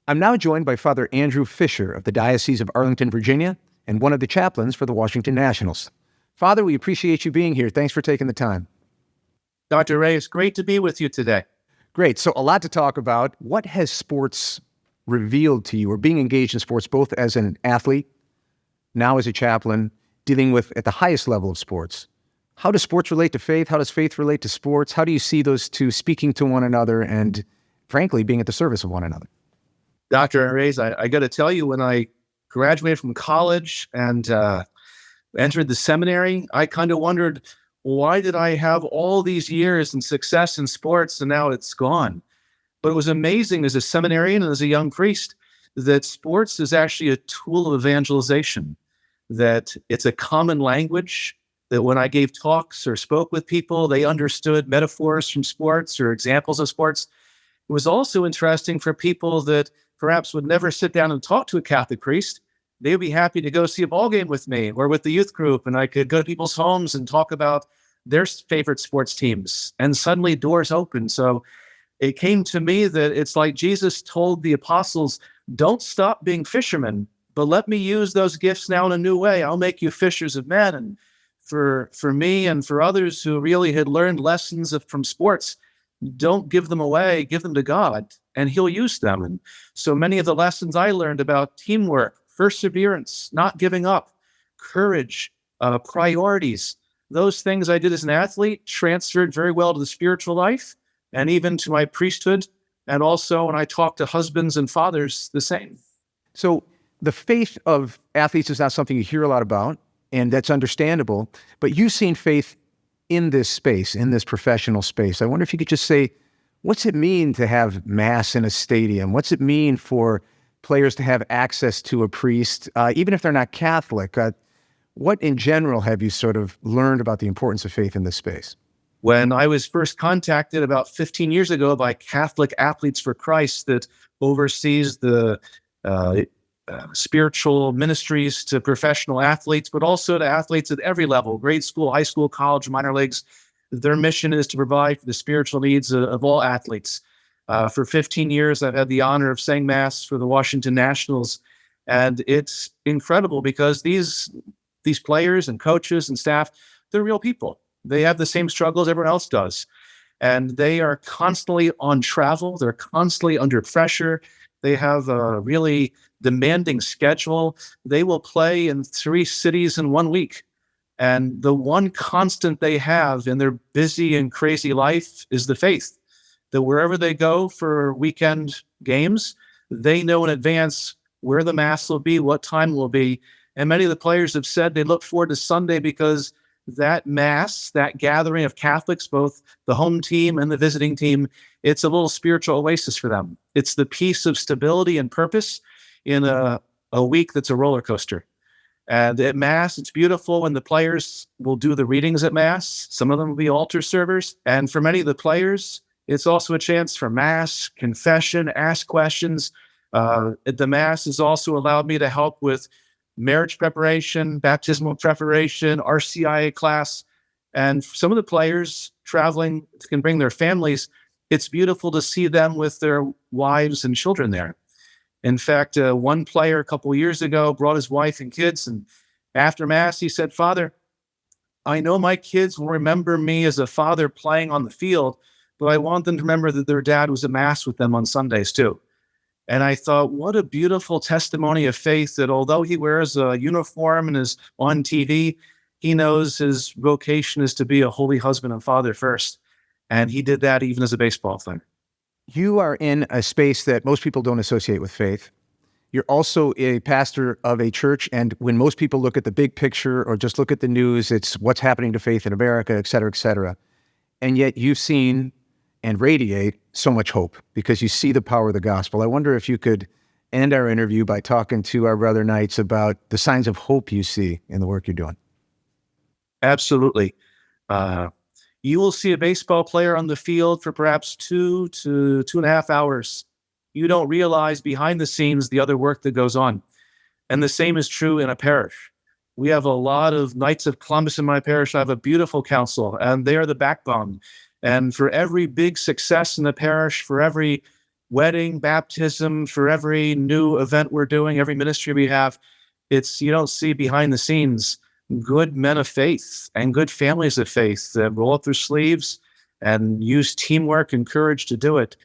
I'm now joined by Father Andrew Fisher of the Diocese of Arlington, Virginia, and one of the chaplains for the Washington Nationals. Father, we appreciate you being here. Thanks for taking the time. Dr. Ray, it's great to be with you today. Great. So a lot to talk about. What has sports revealed to you, or being engaged in sports, both as an athlete, now as a chaplain, dealing with at the highest level of sports? How does sports relate to faith? How does faith relate to sports? How do you see those two speaking to one another and, frankly, being at the service of one another? Dr. Ray, I got to tell you, when I graduated from college and entered the seminary, I kind of wondered, why did I have all these years and success in sports and now it's gone? But it was amazing as a seminarian and as a young priest that sports is actually a tool of evangelization, that it's a common language, that when I gave talks or spoke with people, they understood metaphors from sports or examples of sports. It was also interesting for people that perhaps would never sit down and talk to a Catholic priest. They would be happy to go see a ball game with me or with the youth group, and I could go to people's homes and talk about their favorite sports teams, and suddenly doors open. So it came to me that it's like Jesus told the apostles, don't stop being fishermen, but let me use those gifts now in a new way. I'll make you fishers of men. And for me and for others who really had learned lessons from sports, don't give them away, give them to God, and he'll use them. And so many of the lessons I learned about teamwork, perseverance, not giving up, courage, priorities, those things I did as an athlete transferred very well to the spiritual life and even to my priesthood. And also when I talk to husbands and fathers, the same. So the faith of athletes is not something you hear a lot about, and that's understandable, but you've seen faith in this space, in this professional space. I wonder if you could just say, what's it mean to have mass in a stadium? What's it mean for players to have access to a priest, even if they're not Catholic? What in general have you sort of learned about the importance of faith in this space? When I was first contacted about 15 years ago by Catholic Athletes for Christ that oversees the spiritual ministries to professional athletes, but also to athletes at every level, grade school, high school, college, minor leagues. Their mission is to provide for the spiritual needs of all athletes. For 15 years, I've had the honor of saying Mass for the Washington Nationals. And it's incredible because these players and coaches and staff, they're real people. They have the same struggles everyone else does. And they are constantly on travel. They're constantly under pressure. They have a really demanding schedule. They will play in 3 cities in 1 week. And the one constant they have in their busy and crazy life is the faith, that wherever they go for weekend games, they know in advance where the Mass will be, what time it will be. And many of the players have said they look forward to Sunday because that Mass, that gathering of Catholics, both the home team and the visiting team, it's a little spiritual oasis for them. It's the piece of stability and purpose in a week that's a roller coaster. And at Mass, it's beautiful when the players will do the readings at Mass. Some of them will be altar servers. And for many of the players, it's also a chance for Mass, confession, ask questions. At the Mass has also allowed me to help with marriage preparation, baptismal preparation, RCIA class. And some of the players traveling can bring their families. It's beautiful to see them with their wives and children there. In fact, one player a couple of years ago brought his wife and kids, and after Mass, he said, "Father, I know my kids will remember me as a father playing on the field, but I want them to remember that their dad was at Mass with them on Sundays too." And I thought, what a beautiful testimony of faith that although he wears a uniform and is on TV, he knows his vocation is to be a holy husband and father first. And he did that even as a baseball player. You are in a space that most people don't associate with faith. You're also a pastor of a church, and when most people look at the big picture or just look at the news, it's what's happening to faith in America, et cetera, et cetera. And yet you've seen and radiate so much hope because you see the power of the gospel. I wonder if you could end our interview by talking to our brother Knights about the signs of hope you see in the work you're doing. Absolutely. You will see a baseball player on the field for perhaps 2 to 2.5 hours. You don't realize behind the scenes the other work that goes on. And the same is true in a parish. We have a lot of Knights of Columbus in my parish. I have a beautiful council, and they are the backbone. And for every big success in the parish, for every wedding, baptism, for every new event we're doing, every ministry we have, you don't see behind the scenes good men of faith and good families of faith that roll up their sleeves and use teamwork and courage to do it.